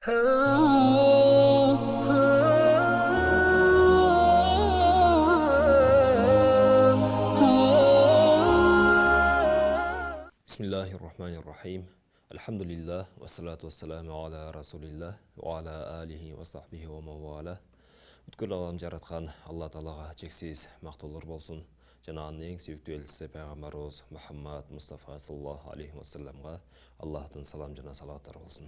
Bismillahirrahmanirrahim. Alhamdulillah, wassalatu wassalamu ala rasulillah, wa ala alihi wa sahbihi wa mawala. Бүткіл алам жаратқан Алла Таалаға шексіз мақтаулар болсын. Жана анын ең сүйікті елшісі пайғамбарыбыз Мұхаммад Мұстафа саллаллаху алейхи уассаламға Аллахтан салам жана салаваттар болсын.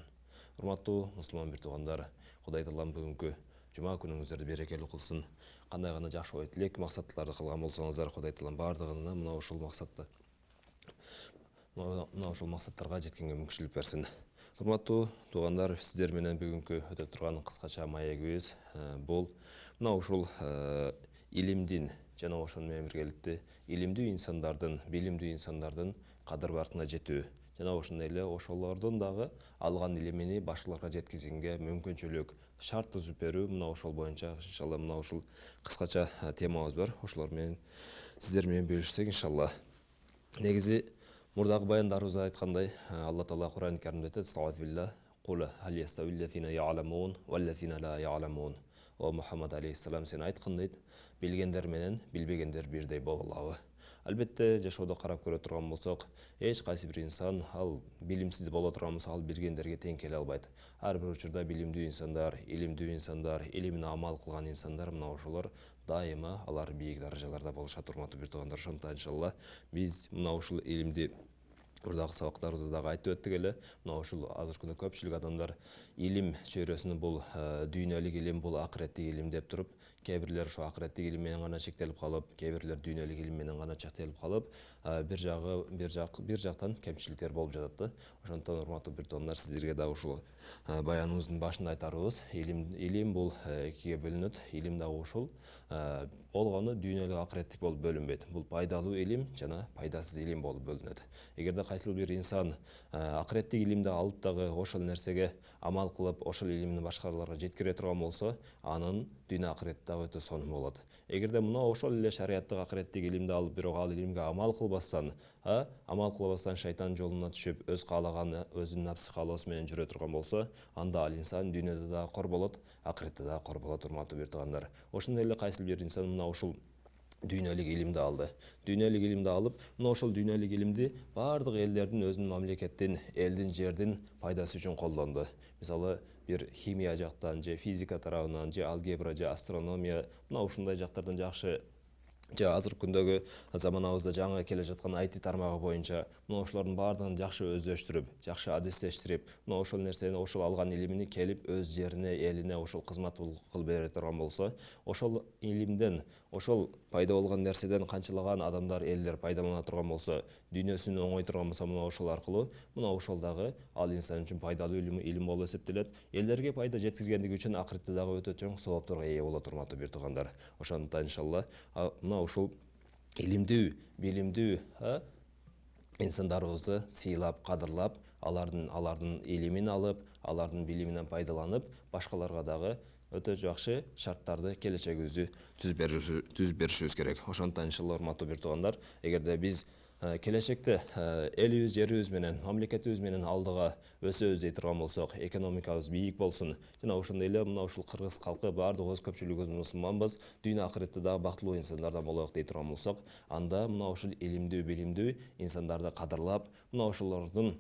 Урматтуу мусулман бир туугандар, Кудай Таалам бүгүнкү жума күнүңүздөрдү берекелүү кылсын. Кандай гана жакшы ой тилек максаттарды кылган болсоңуздар, Кудай Таалам бардыгына мына ушул максаттарга жеткенге мүмкүнчүлүк берсин. Урматтуу туугандар, сиздер менен бүгүнкү өтө турган кыскача маегибиз бул мына ушул илимдин жана ошону менен биргеликте илимдүү инсандардын, билимдүү инсандардын кадыр баркына жетүү жана ошондой эле ошолордун дагы алган илимини башкаларга жеткизгенге мүмкүнчүлүк шарт түзүп берүү. Мына ошол боюнча иншалла мына ушул кыскача темабыз бар. Ошолор менен сиздер менен бөлүшсөк иншалла. Негизи мурдагы баяндарыбызда айткандай, Алла Таала Кур'ан-ы Каримде айтат: "Астагфирулlah, кул хал яставиллазина я'ламун валлазина ла я'ламун." О Мухаммад алейхиссалам, сен айткан дейт, билгендер менен билбегендер бирдей боло алабы? Албетте, жашоодо карап көрө турган болсок, эч кайсы бир инсан ал билимсиз боло турган болсо, ал билгендерге тең келе албайт. Ар бир учурда билимдүү инсандар, илимине амал кылган инсандар, мына ошолор дайыма алар бийик даражаларда болушат. Урматтуу бир туугандар, ошондуктан иншалла биз мына ушул илимди мурдагы сабактарыбызда дагы айтып өттүк эле. Мына ушул азыркы күндө көпчүлүк адамдар илим чөйрөсүнө бул дүйнөлүк илим, бул акыреттик илим деп туруп, кээ бирлер ошо акыреттик илим менен гана чектелип калып, кээ бирлер дүйнөлүк илим менен гана чектелип калып, бир жактан кемчиликтер болуп жатат да. Ошондуктан урматтуу бир туугандар, сиздерге дагы ушул баяныбыздын башында айтарыбыз, илим бул экиге бөлүнөт. Илим дагы ушул болгону дүйнөлүк акыреттик болуп бөлүнбөйт. Бул пайдалуу илим жана пайдасыз илим болуп бөлүнөт. Эгерде кайсыл бир инсан акыреттик илимди алып дагы ошол нерсеге амал кылып, ошол илимин башкаларга жеткире турган болсо, анын дүйнө акыретте дагы өтө сонун болот. Эгерде мына ошол эле шариаттык акыреттик илимди алып, бирок ал илимге амал кылбастан шайтан жолуна түшүп, өз каалаган, өзүнүн напсы каалоосу менен жүрө турган болсо, анда ал инсан дүйнөдө дагы кор болот, акыретте дагы кор болот. Урматтуу бир туугандар, ошондой эле кайсыл бир инсан мына ушул дүйнөлүк илимди алды. Дүйнөлүк илимди алып, мына ошол дүйнөлүк илимди бардык элдердин, өзүнүн мамлекеттин, элдин, жердин пайдасы үчүн колдонду. Мисалы, бир химия жактан, же физика тарабынан, же алгебра, же астрономия, мына ушундай жактардан жакшы, же азыркы күндөгү заманыбызда жаңы келе жаткан IT тармагы боюнча мына ошолордун баардыгын жакшы өздөштүрүп, жакшы адистештирип, мына ошол нерсени, ошол алган илимини келип өз жерине, элине ошол кызмат кылып бере турган болсо, ошол илимден, ошол пайда болгон нерседен канчалаган адамдар, элдер пайдалана турган болсо, дүйнөсүн оңой турган болсо, мына ошол аркылуу, мына ошол дагы ал инсан үчүн пайдалуу илим болуп эсептелет. Элдерге пайда жеткизгендиги үчүн акыретте дагы өтө чоң соопторго ээ болот. Урматтуу бир туугандар, ошондуктан иншалла мына ушул илимдүү, билимдүү инсандарыбызды сыйлап, кадырлап, алардын илимин алып, алардын билиминен пайдаланып, башкаларга дагы өтө жакшы шарттарды, келечегибизди түзүп беришибиз керек. Ошондуктан иншалла урматтуу бир туугандар, эгерде биз келечекте элибиз, жерибиз менен, мамлекетибиз менен алдыга өсөбүз дей турган болсок, экономикабыз бийик болсун, жана ошондой эле мына ушул кыргыз калкы баардыгыбыз көпчүлүгүбүз мусулманбыз, дүйнө акыретте дагы бактылуу инсандардан бололук дей турган болсок, анда мына ушул илимдүү, билимдүү инсандарды кадырлап, мына ошолордун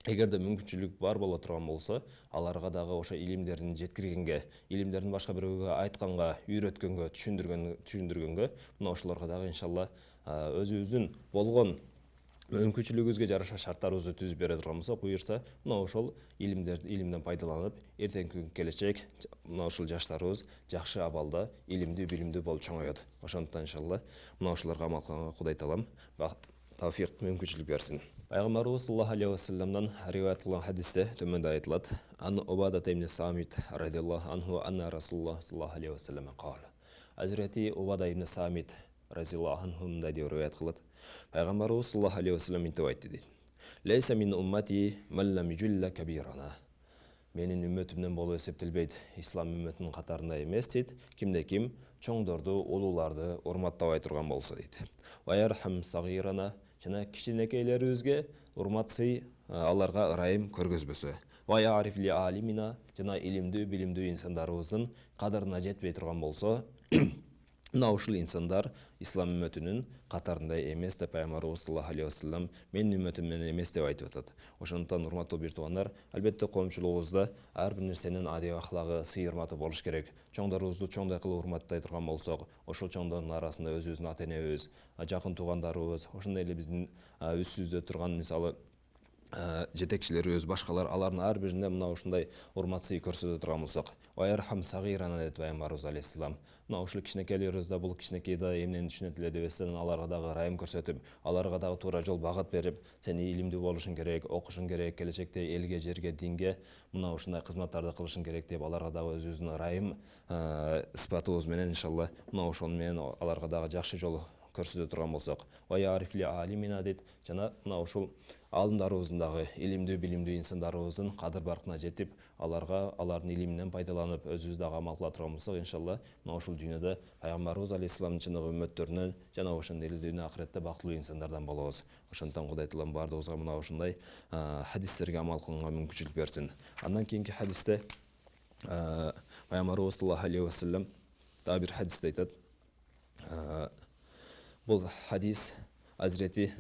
эгерде мүмкүнчүлүк бар боло турган болсо, аларга дагы ошо илимдерин жеткиргенге, илимдерин башка бирөөгө айтканга, үйрөткөнгө, түшүндүргөнгө, мына ошолорго дагы иншалла өзүбүздүн болгон мүмкүнчүлүгүбүзгө жараша шарттарыбызды түзүп бере турган болсок, буюрса, мына ошол илимден пайдаланып, эртеңки күн келечек мына ушул жаштарыбыз жакшы абалда илимдүү, билимдүү болуп чоңоет. Ошондуктан иншалла мына ошолорго амал кылганга Кудай Таалам тавфик, мүмкүнчүлүк берсин. Пайгамбарыбыз саллаллаху алейхи вассаламдан риwayat кылган хадисте төмөндө айтылат: "Ан Убада ибн Самит радиллаху анху анна Расулуллах саллаллаху алейхи вассалам кала." Азирати Убада ибн Самит разиллаху анху мындай деп риwayat кылат: Пайгамбарыбыз саллаллаху алейхи вассалам мынтип айтты дейт: "Лейса мин уммати ман лам южилла кабирана." Менин үммөтүмдөн болуп эсептелбейт, ислам үммөтүнүн катарында эмес дейт, кимде ким чоңдорду, улууларды урматтабай турган болсо дейт. Ва ярхам сагирана, жана кичинекейлерибизге урмат сый, аларга ырайым көргөзбөсө. ва я'риф ли алимина, жана илимдүү билимдүү инсандарыбыздын кадырына жетпей турган болсо, мына ушул инсандар ислам үммөтүнүн катарында эмес деп пайгамбарыбыз саллаллаху алейхи вассалам менин үммөтүм менен эмес деп айтып атат. Ошондуктан урматтуу бир туугандар, албетте коомчулугубузда ар бир нерсенин адеп аклагы, сый урматы болуш керек. Чоңдорубузду чоңдой кылып урматтай турган болсок, ошол чоңдордун арасында өзүбүздүн ата энебиз, жакын туугандарыбыз, ошондой эле биздин үстүбүздө турган мисалы жетекчилерибиз, башкалар, алардын ар бирине мына ушундай урмат сый көрсөтө турган болсок, вайархам сагирана деп пайгамбарыбыз алейхиссалам. Мына ушул кичинекейлерибизде бул кичинекей да эмнени түшүнөт эле дебестен аларга дагы ырайым көрсөтүп, аларга дагы туура жол багыт берип, сен илимдүү болушуң керек, окушуң керек, келечекте элге, жерге, динге мына ушундай кызматтарды кылышың керек деп аларга дагы өзүбүздүн ырайым ыспатыбыз менен иншалла мына ошол менен аларга дагы жакшы жол көрсөтө турган болсок, ваяарифли алимина дейт, жана мына ушул алымдарыбыздын дагы илимдүү билимдүү инсандарыбыздын кадыр баркына жетип, аларга алардын илиминен пайдаланып, өзүбүз дагы амал кыла турган болсок, иншалла мына ушул дүйнөдө пайгамбарыбыз алейхиссаламдын чыныгы үммөттөрүнөн жана ошондой эле дүйнө акыретте бактылуу инсандардан болобуз. Ошондуктан Кудай Таалам баардыгыбызга мына ушундай хадистерге амал кылганга мүмкүнчүлүк берсин. Андан кийинки хадисте пайгамбарыбыз саллаллаху алейхи вассалам дагы бир хадисте айтат. Бул хадис Азирети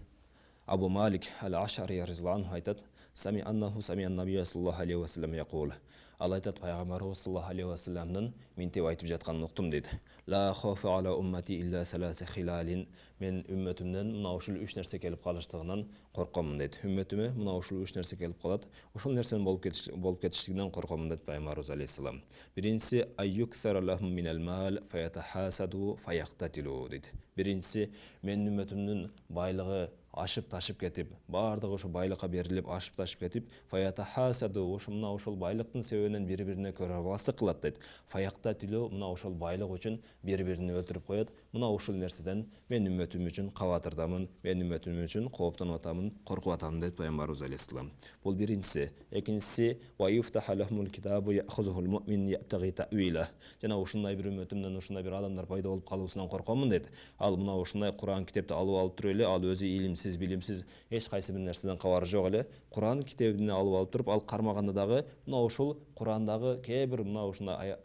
Абу Малик ал-Ашари разияллаху анху айтат: "Сами аннаху сами ан-набия саллаллаху алейхи вассалам якул." Ал айтат, пайгамбарыбыз саллаллаху алейхи вассаламдын минтип айтып жатканын уктум дейт. "Ла хафа ала уммати илля саласа хилалин." Мен үммөтүмдөн мына ушул үч нерсе келип калыштыгынан коркомун дейт. Үммөтүмө мына ушул үч нерсе келип калат. Ошол нерсенин болуп кетиштигинен коркомун дейт пайгамбарыбыз алейхиссалам. Биринчиси айюксара лахум минал мал фаятахасаду фаяктатилу дейт. Биринчиси менин үммөтүмдүн байлыгы ашып ташып кетип, баардыгы ошо байлыкка берилип ашып ташып кетип, фаятахасаду мына ошол байлыктын себебинен бири-бирине көрө албастык кылат дейт. Фаяктатилу мына ошол байлык үчүн бири-бирин өлтүрүп коет. Мына ушул нерседен мен үммөтүм үчүн кабатырдамын, мен үммөтүм үчүн кооптонуп атамын, коркуп атамын дейт пайгамбарыбыз алейхиссалам. Бул биринчиси. Экинчиси ва юфтаха лахумул китабу яхузухул муъмин яптаги ta'wila. Жана ушундай бир үммөтүмдөн ушундай бир адамдар пайда болуп калуусунан коркомун дейт. Ал мына ушундай Куран китепти алып туруп эле, ал өзү илимсиз, билимсиз, эч кайсы бир нерседен кабары жок эле Куран китебин алып туруп, ал кармаганда дагы мына ушул Курандагы кээ бир мына ушундай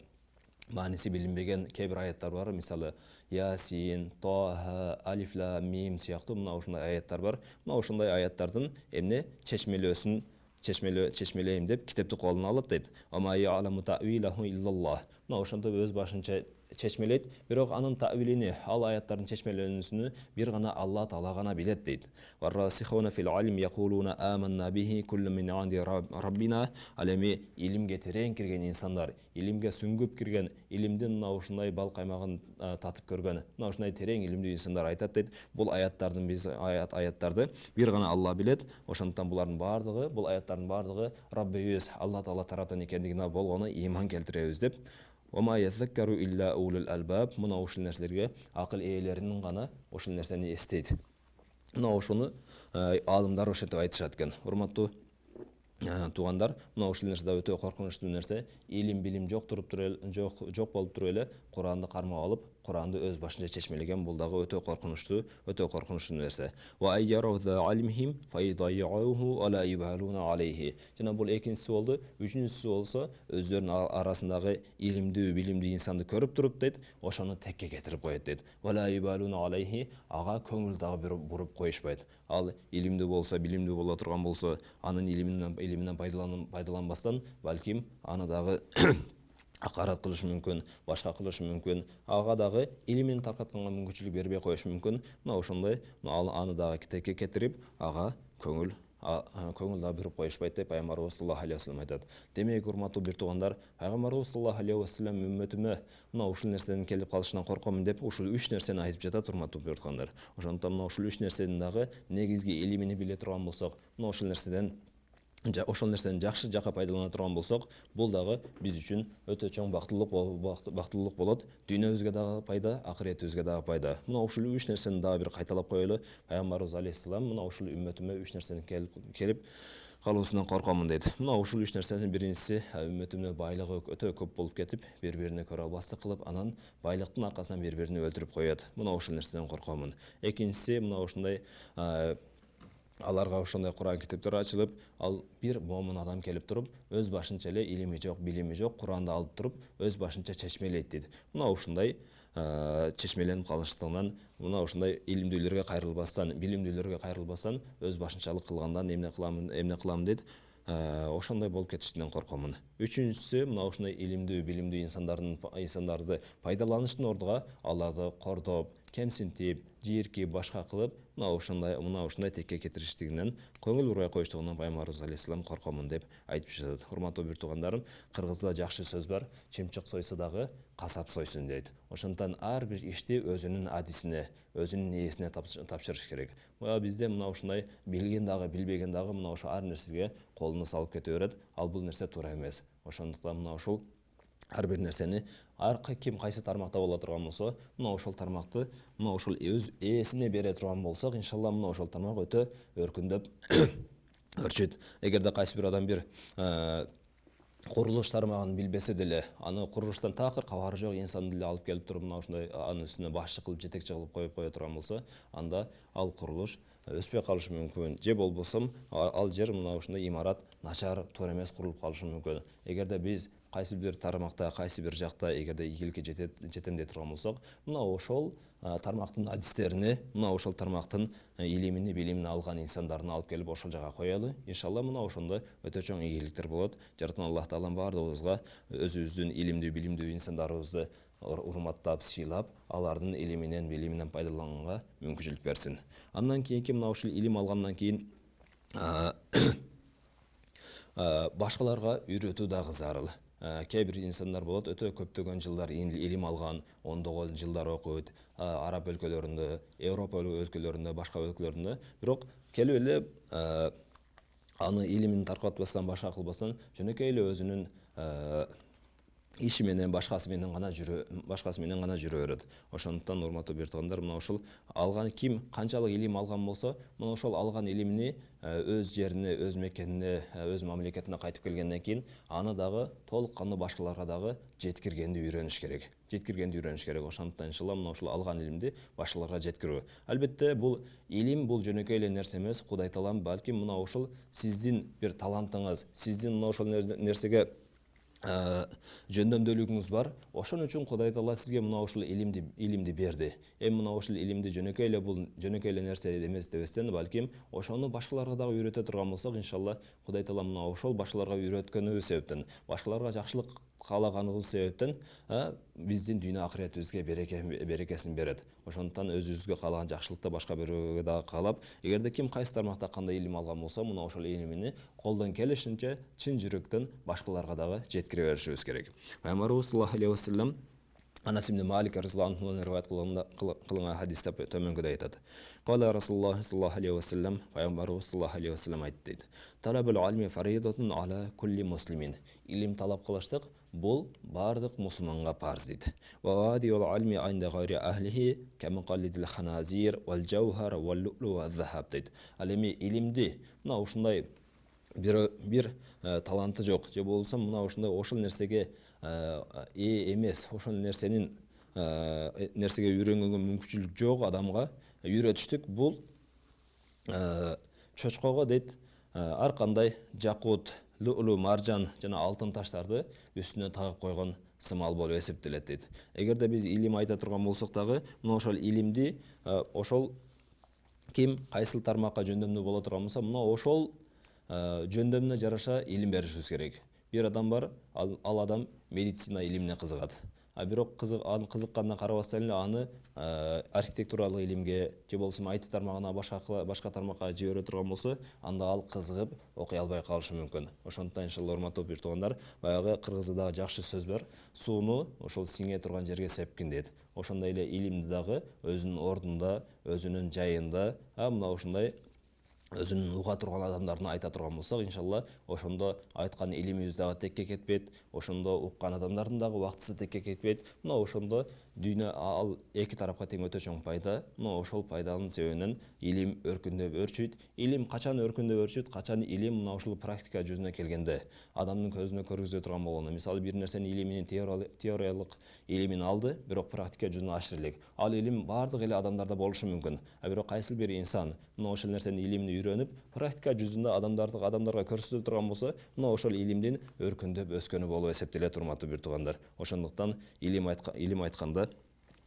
мааниси билинбеген кээ бир аяттар бар. Мисалы Ясин, Тоха, Алиф Лам Мим сыяктуу мына ушундай аяттар бар. Мына ушундай аяттардын эмне чечмелейм деп китепти колуна алат дейт. Ама я'ламу ta'wilahu illallah. Мына ошондо өз башынча чечмелейт, бирок анын ta'wilini, ал аяттардын чечмеленүүсүнү бир гана Алла Таала гана билет дейт. Варрасихуна фил илм якулуна аманна бихи куллу мин инди раббина. Ал эми илимге терең кирген инсандар, илимге сүңгүп кирген, илимдин мына ушундай бал каймагын татып көргөн, мына ушундай терең илимдүү инсандар айтат дейт. Бул аяттардын аяттарды бир гана Алла билет. Ошондуктан булардын баардыгы, бул аяттардын баардыгы Раббибиз Алла Таала тараптан экендигине болгону ыйман келтиребиз деп. Ома язаккару илля улул албаб. Мына ушул нерселерге акыл ээлеринин гана ушул нерсени эстейт. Мына ошону аалымдар ошентип айтышат экен. Урматтуу туугандар, мына ушул нерсе да өтө коркунучтуу нерсе. Илим билим жок болуп туруп эле Куранды кармап алып, Куранды өз башынча чечмелеген, бул дагы өтө коркунучтуу нерсе. Ва айяруза алимхим файдайюху ала ибалуна алейхи. Жана бул экинчиси болду. Үчүнчүсү болсо, өздөрүнүн арасындагы илимдүү, билимдүү инсанды көрүп туруп дейт, ошону текке кетирип коет дейт. Ала ибалуна алейхи, ага көңүл дагы буруп коюшпайт. Ал илимдүү болсо, билимдүү боло турган болсо, анын илиминен пайдаланбастан, балким аны дагы акарат кылышы мүмкүн, башка кылышы мүмкүн, ага дагы илимин таркатканга мүмкүнчүлүк бербей коюшу мүмкүн. Мына ошондой аны дагы текке кетирип, ага көңүл да буруп коюшпайт деп пайгамбарыбыз саллаллаху алейхи вассалам айтат. Демек, урматтуу бир туугандар, пайгамбарыбыз саллаллаху алейхи вассалам үммөтүмө мына ушул нерседен келип калышынан коркомун деп ушул үч нерсени айтып жатат, урматтуу бир туугандар. Ошондуктан мына ушул үч нерсенин дагы негизги илимини биле турган болсок, мына ошол нерседен жакшы жака пайдалана турган болсок, бул дагы биз үчүн өтө чоң бактылуулук болот. Дүйнөбүзгө дагы пайда, акыретибизге дагы пайда. Мына ушул үч нерсени дагы бир кайталап коелу. Пайгамбарыбыз алейхиссалам мына ушул үммөтүмө үч нерсени келип калуусунан коркомун дейт. Мына ушул үч нерсенин биринчиси үммөтүмө байлыгы өтө көп болуп кетип, бири-бирине көрө албастык кылып, анан байлыктын аркасынан бири-бирин өлтүрүп коет. Мына ушул нерседен коркомун. Экинчиси мына ушундай аларга ошондой Куран китептер ачылып, ал бир момун адам келип туруп, өз башынча эле илими жок, билими жок Куранды алып туруп, өз башынча чечмелейт дейт. Мына ушундай чечмеленип калыштыгынан, мына ушундай илимдүүлөргө кайрылбастан, билимдүүлөргө кайрылбастан, өз башынчалык кылгандан эмне кылам дейт. Ошондой болуп кетишинен коркомун. Үчүнчүсү, мына ушундай илимдүү, билимдүү инсандарды пайдаланыштын ордуга аларды кордоп, кемсинтип, жийиркип, башка кылып, мына ушундай текке кетириштигинен, көңүл бурбай коюштугунан Пайгамбарыбыз алейхисалам коркомун деп айтып жатат. Урматтуу бир туугандарым, кыргызда жакшы сөз бар, чымчык сойсо дагы касап сойсун дейт. Ошондуктан ар бир ишти өзүнүн адисине, өзүнүн ээсине тапшырыш керек. Бизде мына ушундай билген дагы, билбеген дагы мына ошо ар нерсеге колуну салып кете берет. Ал бул нерсе туура эмес. Ошондуктан мына ушул ар бир нерсени ким кайсы тармакта боло турган болсо, мына ошол тармакты мына ошол өз ээсине бере турган болсок, иншалла мына ошол тармак өтө өркүндөп өрчөйт. Эгерде кайсы бир адам бир курулуш тармагын билбесе деле, аны курулуштан такыр кабары жок инсан деле алып келип туруп, мына ушундай анын үстүнө башчы кылып, жетекчи кылып коюп кое турган болсо, анда ал курулуш өспөй калышы мүмкүн. Же болбосо ал жер мына ушундай имарат начар, туура эмес курулуп калышы мүмкүн. Эгерде биз кайсы бир тармакта, кайсы бир жакта эгерде ийгиликке жетем дей турган болсок, мына ошол тармактын адистерине, мына ошол тармактын илимини, билимин алган инсандарын алып келип ошол жака коелу. Иншалла мына ошондо өтө чоң ийгиликтер болот. Жараткан Аллах Таалам бардыгыбызга өзүбүздүн илимдүү, билимдүү инсандарыбызды урматтап, сыйлап, алардын илиминен, билиминен пайдаланганга мүмкүнчүлүк берсин. Андан кийинки мына ушул илим алгандан кийин башкаларга үйрөтүү дагы зарыл. Кээ бир инсандар болот, өтө көптөгөн жылдар илим алган, ондогон жылдар окуйт, араб өлкөлөрүндө, Европа өлкөлөрүндө, башка өлкөлөрүндө, бирок келип эле аны илимин таркатпастан, башка кылбастан, жөнөкөй эле өзүнүн иши менен, башкасы менен гана жүрө берет. Ошондуктан урматтуу бир туугандар, мына ушул алган ким канчалык илим алган болсо, мына ошол алган илимини өз жерине, өз мекенине, өз мамлекетине кайтып келгенден кийин аны дагы толук кандуу башкаларга дагы жеткиргенди үйрөнүш керек. Ошондуктан иншалла мына ушул алган илимди башкаларга жеткирүү. Албетте бул илим бул жөнөкөй эле нерсе эмес. Кудай Таалам балким мына ушул сиздин бир талантыңыз, сиздин мына ошол нерсеге жөндөмдүүлүгүңүз бар. Ошон үчүн Кудай Таала сизге мына ушул илимди берди. Мына ушул илимди жөнөкөй эле нерсе эмес дебестен, балким ошону башкаларга дагы үйрөтө турган болсок, иншалла Кудай Таала мына ошол башкаларга үйрөткөнүбүз себептен, башкаларга жакшылык каалаганыбыз себептен биздин дүйнө акыретибизге берекесин берет. Ошондуктан өзүбүзгө каалаган жакшылыкты башка бирөөгө дагы каалап, эгерде ким кайсы тармакта кандай илим алган болсо, мына ошол илимини колдон келишинче чын жүрөктөн башкаларга дагы жеткире беришибиз керек. Пайгамбарыбыз саллаллаху алейхи ва саллям Анас ибн Малик разияллаху анхудан риваят кылынган хадисте төмөнгөдөй айтат. Кала Расулуллах саллаллаху алейхи ва саллям, пайгамбарыбыз саллаллаху алейхи ва саллям айтты дейт. Талабул алми фаридатун ала кулли муслимин. Илим талап кылыштык бул бардык мусулманга парз дейт. Ва вадиул алми айнда гайри ахлихи камакалидил ханазир вал жаухар вал лулу ва захаб дейт. Ал эми илимди мына ушундай бир таланты жок, же болбосо мына ушундай ошол нерсеге эмес, ошол нерсеге үйрөнгөнгө мүмкүнчүлүк жок адамга үйрөтүштүк бул чочкого дейт ар кандай жакут, лулу, маржан жана алтын таштарды үстүнө тагып койгон сымал болуп эсептелет дейт. Эгерде биз илим айта турган болсок дагы, мына ошол илимди ошол ким кайсыл тармакка жөндөмдүү боло турган болсо, мына ошол жөндөмүнө жараша илим беришибиз керек. Бир адам бар, ал адам медицина илимине кызыгат. Бирок кызыкканына карабастан эле аны архитектуралык илимге же болбосо IT тармагына башка тармакка жибере турган болсо, анда ал кызыгып окуй албай калышы мүмкүн. Ошондуктан иншалла урматтуу бир туугандар, баягы кыргызда дагы жакшы сөз бар. Сууну ошол сиңе турган жерге сепкин дейт. Ошондой эле илимди дагы өзүнүн ордунда, өзүнүн жайында, мына ушундай өзүнүн уга турган адамдарына айта турган болсок, иншалла ошондо айткан илимибиз дагы текке кетпейт, ошондо уккан адамдардын дагы убактысы текке кетпейт. Мына ошондо дүйнө ал эки тарапка тең өтө чоң пайда. Мына ошол пайданын себебинен илим өркүндөп өрчүйт. Илим качан өркүндөп өрчүйт, качан илим мына ушул практика жүзүнө келгенде, адамдын көзүнө көргүзө турган болгондо. Мисалы бир нерсенин илиминин теориялык илимин алды, бирок практика жүзүнө ашырып элек. Ал илим бардык эле адамдарда болушу мүмкүн. Бирок кайсыл бир инсан мына ошол нерсенин илимин үйрөнүп, практика жүзүндө адамдарга көрсөтө турган болсо, мына ошол илимдин өркүндөп өскөнү болуп эсептелет, урматтуу бир туугандар. Ошондуктан илим айтканда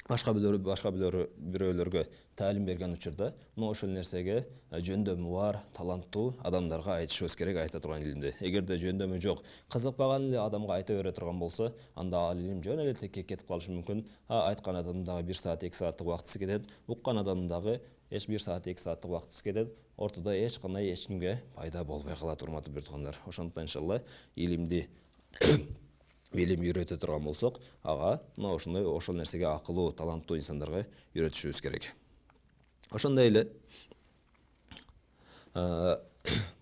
башка бирөөлөргө таалим берген учурда мына ошол нерсеге жөндөмү бар, таланттуу адамдарга айтышыбыз керек, айта турган илимди. Эгерде жөндөмү жок, кызыкпаган эле адамга айта бере турган болсо, анда ал илим жөн эле текке кетип калышы мүмкүн. Айткан адамдын дагы 1 саат 2 сааттык убактысы кетет, уккан адамдын дагы 1 саат 2 сааттык убактысы кетет. Ортодо эч кандай эч кимге пайда болбой калат, урматтуу бир туугандар. Ошондуктан иншалла илимди билим үйрөтө турган болсок, ага мына ошол нерсеге акылуу, таланттуу инсандарга үйрөтүшүбүз керек. Ошондой эле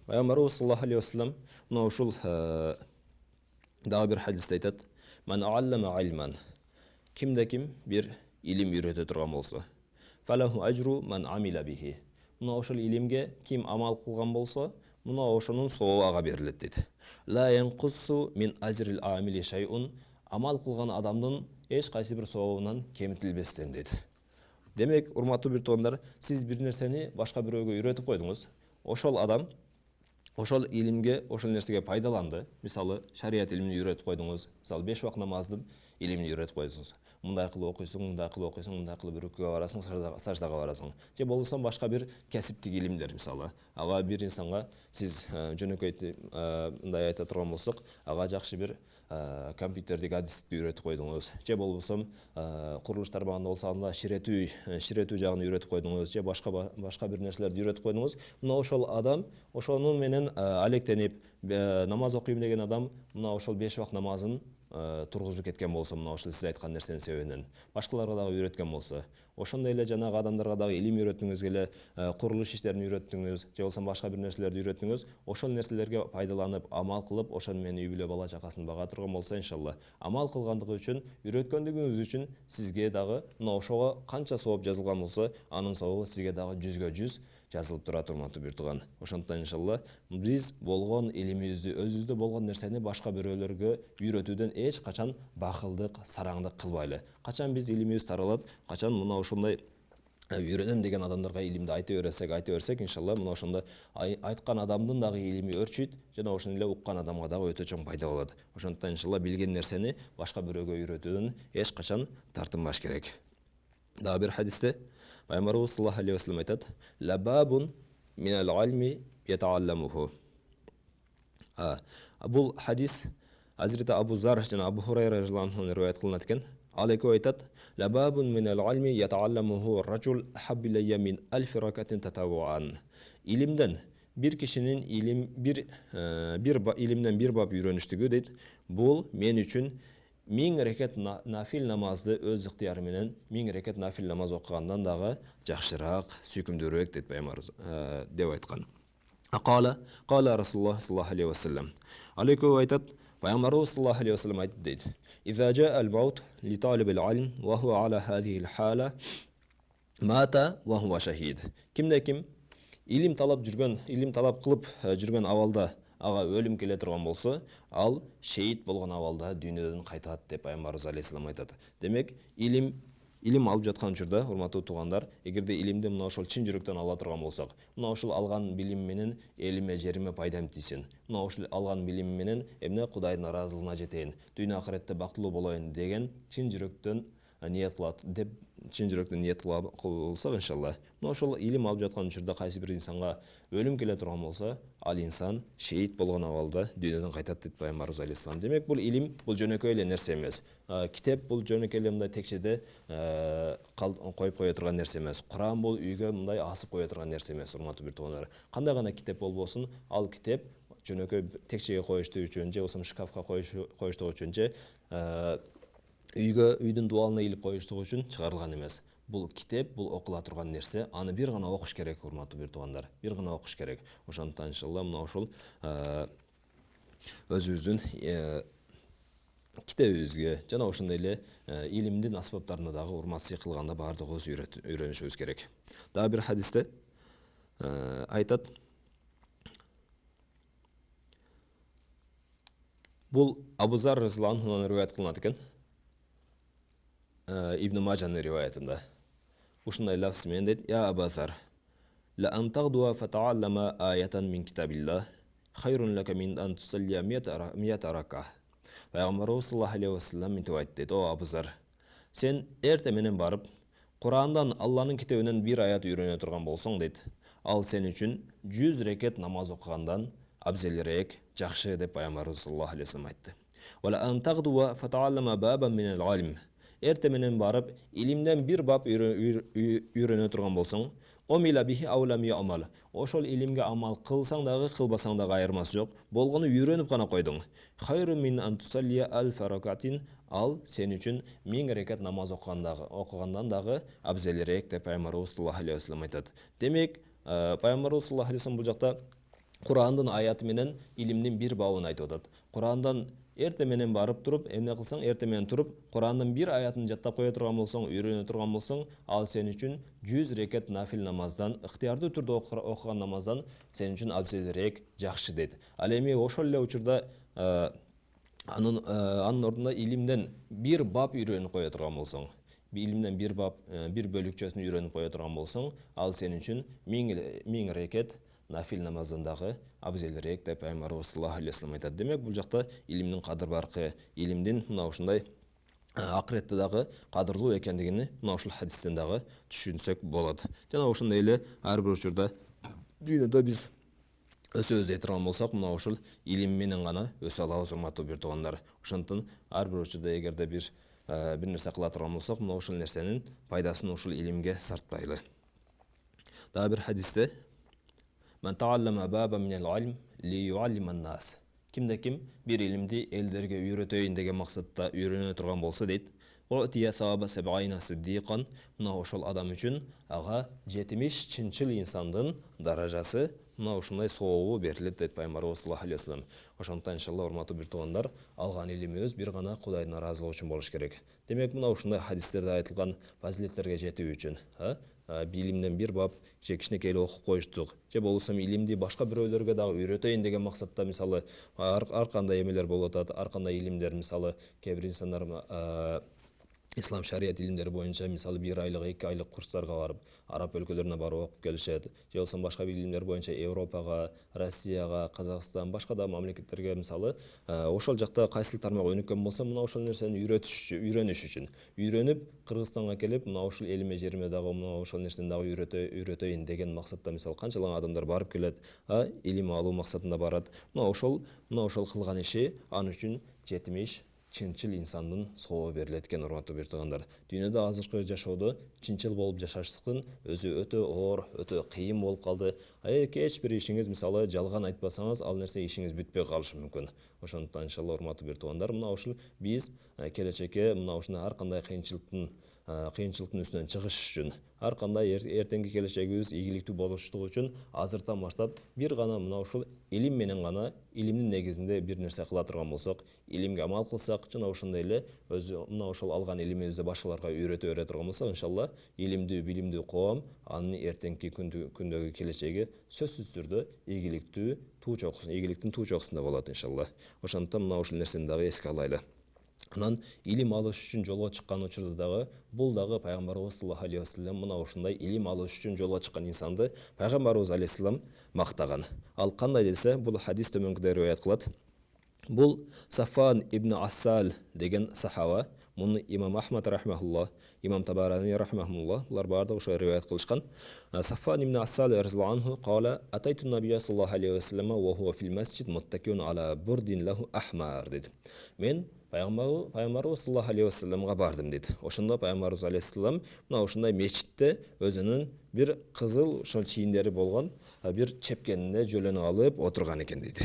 Пайгамбарыбыз саллаллаху алейхи вассалам мына ушул дагы бир хадисте айтат: "Ман аллама илман", кимде ким бир илим үйрөтө турган болсо, "Фалаху ажру ман амила бихи", мына ошол илимге ким амал кылган болсо, мына ошонун сообу ага берилет дейт. "Ла янкусу мин ажрил амили шайун", амал кылган адамдын эч кайсы бир сообунан кемитилбестен дейт. Демек, урматтуу бир туугандар, сиз бир нерсени башка бирөөгө үйрөтүп койдуңуз. Ошол адам ошол илимге, ошол нерсеге пайдаланды. Мисалы, шарият илимин үйрөтүп койдуңуз. Мисалы, 5 убак намаздын илимин үйрөтүп койдуңуз. Мындай кылып окуйсуң, мындай кылып окуйсуң, мындай кылып рүкүгө барасың, саждага барасың. Же болбосо башка бир кесиптик илимдер, мисалы. Ага бир инсанга сиз жөнөкөй мындай айта турган болсок, ага жакшы бир компьютердик адистикти үйрөтүп койдуңуз. Же болбосо курулуш тармагында болсо анда ширетүү жагын үйрөтүп койдуңуз, же башка бир нерселерди үйрөтүп койдуңуз. Мына ошол адам ошонун менен алектенип намаз окуйм деген адам мына ошол 5 убак намазын тургузуп кеткен болсо, мына ошол сиз айткан нерсенин себебинен башкаларга дагы үйрөткөн болсо, ошондой эле жанагы адамдарга дагы илим үйрөттүңүз, эле курулуш иштерин үйрөттүңүз, же болбосо башка бир нерселерди үйрөттүңүз, ошол нерселерге пайдаланып, амал кылып, ошону менен үй бүлө бала чакасын бага турган болсо, иншалла, амал кылгандыгы үчүн, үйрөткөндүгүңүз үчүн сизге дагы мына ошого канча сооп жазылган болсо, анын сообу сизге дагы 100/100 жазылып турат, урматтуу бир тууган. Ошондуктан иншалла биз болгон илимибизди, өзүбүздө болгон нерсени башка бирөөлөргө үйрөтүүдөн эч качан бакылдык, сараңдык кылбайлы. Качан биз илимибиз таралат, качан мына ошондой үйрөнөм деген адамдарга илимди айта берсек, иншалла мына ошондо айткан адамдын дагы илими өрчүйт, жана ошону эле уккан адамга дагы өтө чоң пайда болот. Ошондуктан иншалла билген нерсени башка бирөөгө үйрөтүүдөн эч качан тартынбаш керек. Дагы бир хадисте Пайгамбарыбыз саллаллаху алейхи вассалам айтат: "Лабабун минал илми ятаалламуху". Бул хадис Hazreti Abu Zar жана Абу Хурайра радhiyallahu anhu риваят кылынат экен. Ал экөө айтат: "Лабабун минал илми ятаалламуху ражул ахаббу иlayya min alf rak'atin tatawwu'an". Илимден бир кишинин илимден бир бап үйрөнүштүгү дейт. Бул мен үчүн 1000 рекет нафил намазды өз ыктыяры менен 1000 рекет нафил намаз окугандан дагы жакшыраак, сүйкүмдүүрөөк дейт Пайгамбарыбыз деп айткан. Кала Расулуллах саллаллаху алейхи вассалам. Ал экөө айтат, Пайгамбарыбыз саллаллаху алейхи вассалам айтты дейт: "Иза жаа ал-маут ли талибил илм ва хуа ала хазихил хала мата ва хуа шахид". Кимде ким илим талап кылып жүргөн абалда ага өлүм келе турган болсо, ал шейит болгон абалда дүйнөдөн кайтат деп Пайгамбарыбыз алейхиссалам айтат. Демек, илим алып жаткан учурда, урматтуу туугандар, эгерде илимди мына ошол чын жүрөктөн ала турган болсок, мына ошол алган билим менен элиме, жериме пайдам тийсин. Мына ошол алган билим менен эмне Кудайдын ыраазылыгына жетейин, дүйнө акыретте бактылуу болоюн деген чын жүрөктөн ниет кылат деп кылсак, иншалла, мына ошол илим алып жаткан учурда кайсы бир инсанга өлүм келе турган болсо, ал инсан шейит болгон абалда дүйнөдөн кайтат дейт Пайгамбарыбыз алейхиссалам. Демек, бул илим бул жөнөкөй эле нерсе эмес. Китеп бул жөнөкөй эле мындай текчеде коюп кое турган нерсе эмес. Куран бул үйгө мындай асып кое турган нерсе эмес, урматтуу бир туугандар. Кандай гана китеп болбосун, ал китеп жөнөкөй текчеге коюштуу үчүн, же болбосо шкафка коюштуу үчүн, же үйдүн дубалына илип коюштугу үчүн чыгарылган эмес. Бул китеп, бул окула турган нерсе, аны бир гана окуш керек, урматтуу бир туугандар. Бир гана окуш керек. Ошондуктан иншалла мына ошол өзүбүздүн китебибизге жана ошондой эле илимдин аспаптарына дагы урмат-сый кылганда баардыгыбыз үйрөнүшүбүз керек. Дагы бир хадисте айтат: бул Абу Зар радhiyallahu anhu риваят кылынат экен. Ибн Мажанын риваятында ушундай лафз менен дейт: "Я Абу Зар, ла ан тагдуа фатааллама аятан мин китабилlah хайрун лака мин ан тусаллия мията рака. Пайғамбарымыз саллаллаху алейхи уассалам ментіп айтты дейді: о абызар, сен ерте менен барып Құрандан Алланың кітабынан бір аят үйрене тұрған болсаң дейді, ал сен үшін 100 рекет намаз оқығандан абзелірек, жақсы деп Пайғамбарымыз саллаллаху алейхи уассалам айтты. Вала ан тагдуа фатааллама бабан минал алим. Ерте менен барып илимден бір бап үйрене тұрған болсаң, омила бихи аулам яамал. Ошол илимге амал кылсаң дагы, кылбасаң дагы айырмасы жок. Болгону үйрөнүп гана койдуң. Хайру мин ан тусаллия алф ракатин. Ал сен үчүн 1000 рекат намаз окугандан дагы абзелирээк деп Пайгамбарыбыз саллаллаху алейхи вассалам айтат. Демек, Пайгамбарыбыз саллаллаху алейхи вассалам бул жакта Курандын аяты менен илимдин бир бабын айтып атат. Курандан ерте менен барып туруп, эмне кылсаң, ерте менен туруп, Курандын бир аятын жаттап кое турган болсоң, үйрөнө турган болсоң, ал сен үчүн 100 рекат нафил намаздан, ыктыярдуу түрдө окуган намаздан сен үчүн абзелирээк, жакшы дейт. Ал эми ошол эле учурда анын ордуна илимден бир бап үйрөнүп кое турган болсоң, илимден бир бап, бир бөлүкчөсүн үйрөнүп кое турган болсоң, ал сен үчүн 1000 рекат нафил намаздан дагы абзелирээк деп Пайгамбарыбыз саллаллаху алейхи вассалам айтат. Демек, бул жакта илимдин кадыр баркы, илимдин мына ушундай акыретте дагы кадырлуу экендигини мына ушул хадистен дагы түшүнсөк болот. Жана ошондой эле ар бир учурда дүйнөдө биз өсөбүз дей турган болсок, мына ушул илим менен гана өсө алабыз, урматтуу бир туугандар. Ошондуктан ар бир учурда эгерде бир нерсе кыла турган болсок, мына ушул нерсенин пайдасын ушул илимге сартпайлы. Дагы бир хадисте: "Мен тааллама баба минал илм ли юаллиман нас." Кимде ким бир илимди элдерге үйрөтөйүн деген максатта үйрөнө турган болсо дейт, "Утия саба 70 сиддиқан." Мына ошол адам үчүн ага 70 чынчыл инсандын даражасы, мына ушундай сообу берилет дейт Пайгамбарыбыз саллаллаху алейхи вассалам. Ошондуктан иншалла, урматтуу бир туугандар, алган илимибиз бир гана Кудайдын ыраазылыгы үчүн болуш керек. Демек, мына ушундай хадистерде айтылган фазилеттерге жетүү үчүн билимден бир бап же кичинекей эле окуп коюштук, же болбосо илимди башка бирөөлөргө дагы үйрөтөйүн деген максатта, мисалы, ар кандай эмелер болуп атат, ар кандай илимдер, мисалы, кээ бир инсандар ислам шарият илимдери боюнча, мисалы, 1 айлык, 2 айлык курстарга барып, араб өлкөлөрүнө барып окуп келишет, же болбосо башка бир илимдер боюнча Европага, Россияга, Казакстан, башка да мамлекеттерге, мисалы, ошол жакта кайсыл тармак өнүккөн болсо, мына ошол нерсени үйрөнүш үчүн, үйрөнүп Кыргызстанга келип, мына ушул элиме жериме дагы мына ошол нерсени дагы үйрөтөйүн деген максатта, мисалы, канчалык адамдар барып келет, илим алуу максатында барат. Мына ошол кылган иши ан үчүн 70 чынчыл инсандын сообу берилет экен, урматтуу бир туугандар. Дүйнөдө азыркы жашоодо чынчыл болуп жашаштыктын өзү өтө оор, өтө кыйын болуп калды. Эч бир ишиңиз, мисалы, жалган айтпасаңыз, ал нерсе ишиңиз бүтпөй калышы мүмкүн. Ошондуктан иншалла, урматтуу бир туугандар, мына ушул биз келечекке мына ушундай ар кандай кыйынчылыктын үстүнөн чыгыш үчүн, ар кандай эртеңки келечегибиз ийгиликтүү болуштугу үчүн азыртан баштап бир гана мына ушул илим менен гана, илимдин негизинде бир нерсе кыла турган болсок, илимге амал кылсак, жана ошондой эле өзү мына ошол алган илимибизди башкаларга үйрөтө бере турган болсок, иншалла, илимдүү, билимдүү коом анын эртеңки күндөгү келечеги сөзсүз түрдө ийгиликтин туу чокусунда болот, иншалла. Ошондуктан мына ушул нерсени дагы эске алайлы. Анан илим алыш үчүн жолго чыккан учурда дагы бул дагы Пайгамбарыбыз саллаллаху алейхи вассалам мына ушундай илим алыш үчүн жолго чыккан инсанды Пайгамбарыбыз алейхиссалам мактаган. Ал кандай десе, бул хадис төмөнкүдөй риwayat кылат. Бул Сафван ибн Ассал деген сахаба, муну имам Ахмад рахмахуллах, имам Табарани рахмахуллах, булар баардыгы ошо риwayat кылышкан. Сафван ибн Ассал разияллаху анху кала: "Атайту набия саллаллаху алейхи вассалама ва хува фил масджид муттакиун ала бурдин лаху ахмар." Dedi. Мен Пайгамбарыбыз саллаллаху алейхи вассаламга бардым дейт. Ошондо Пайгамбарыбыз алейхиссалам мына ушундай мечитте өзүнүн бир кызыл ошол чийиндери болгон бир чепкенине жөлөнүп алып отурган экен дейт.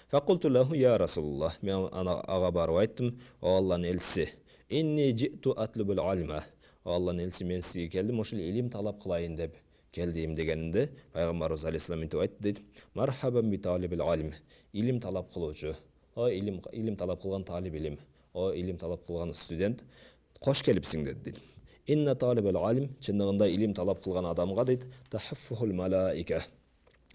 Факулту лаху я Расулуллах, мен ага барып айттым: "О Алланын элчиси, инни житу атлубул алима." Алланын элчиси, мен сизге келдим, ошол илим талап кылайын деп келдим дегенде, Пайгамбарыбыз алейхиссалам мынтип айтты дейт: "Мархабан би талибил алим." Илим талап кылуучу, илим талап кылган талиб илим, илим талап кылган студент, кош келипсиң дейт. Инна талибал алим, чындыгында илим талап кылган адамга дейт, тахаффухул малаика.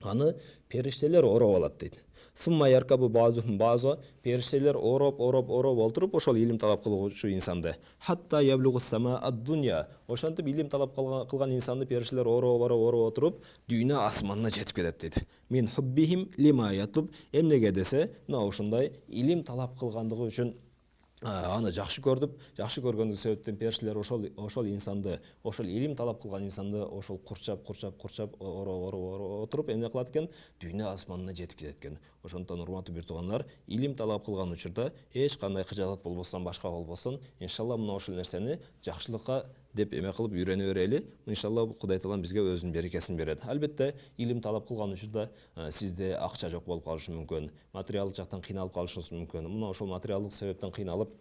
Аны периштелер ороп алат дейт. Сумма яркабу базухум база, періштелер ороп отырып, ошол илим талап кылгучу инсанды. Хатта яблугу сама ад-дуnya. Ошентип илим талап кылган инсанды періштелер ороп отырып, дүйнө асманына жетип кетет дейт. Мин хуббихим лима ятлуб. Эмнеге десе, мына ушундай илим талап кылгандыгы үчүн аны жакшы көрдүп, жакшы көргөндүгү себептен периштелер ошол инсанды, ошол илим талап кылган инсанды ошол курчап отуруп эмне кылат экен? Дүйнө асманына жетип кетет экен. Ошондон урматтуу бир туугандар, илим талап кылган учурда эч кандай кыжаалат болбостон, башка болбосун, иншалла мына ошол нерсени жакшылыкка деп эме кылып үйрөнө берели. Иншалла Кудай Таалам бизге өзүнүн берекесин берет. Албетте, илим талап кылган учурда сизде акча жок болуп калышы мүмкүн, материалдык жактан кыйналып калышыңыз мүмкүн. Мына ошол материалдык себептен кыйналып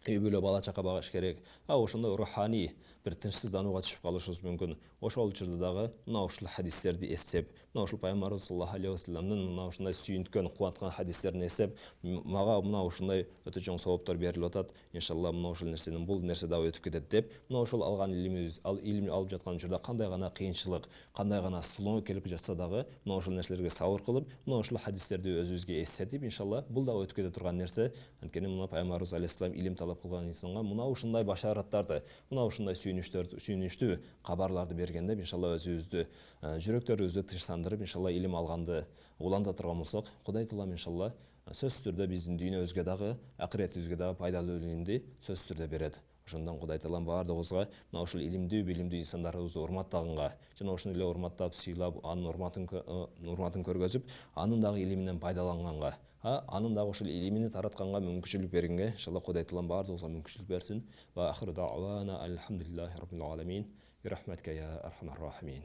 үй бүлө бала чака багыш керек. Ошондой руханий бир тынчсызданууга түшүп калышыбыз мүмкүн. Ошол учурда дагы мына ушул хадистерди эстеп, мына ушул пайгамбарыбыз саллаллаху алейхи вассаламдын мына ушундай сүйүнткөн, кубаткан хадистерин эстеп, мага мына ушундай өтө чоң сооптор берилип атат. Иншалла мына ушул нерсенин бул нерсе дагы өтүп кетет деп, мына ушул алган илимибиз, илим алып жаткан учурда кандай гана кыйынчылык, кандай гана сулоо келип жатса дагы, мына ушул нерселерге сабыр кылып, мына ушул хадистерди өзүбүзгө эстетип, иншалла бул дагы өтүп кете турган нерсе. Анткени мына пайгамбарыбыз алейхиссалам илим талап кылган инсанга мына ушундай башараттарды, мына ушундай сүйүнүчтүү кабарларды берген деп, иншалла өзүбүздү, жүрөктөрүбүздү тынчсандырып, иншалла илим алганды уланта турган болсок, Кудай Таалам иншалла сөзсүз түрдө биздин дүйнөбүзгө дагы, акыретибизге дагы пайдалуу илимди сөзсүз түрдө берет. Ошондон Кудай Таалам баардыгыбызга мына ушул илимдүү, билимдүү инсандарыбызды урматтаганга, жана ошону эле урматтап, сыйлап, анын урматын көргөзүп, анын дагы илиминен пайдаланганга, анын дагы ушул илимини таратканга мүмкүнчүлүк бергенге, иншалла Кудай Таалам баардыгыбызга мүмкүнчүлүк берсин. Ва ахиру дa'wana алхамдулиллахи rabbil alamin. Bi rahmatika ya arhamar rahimin.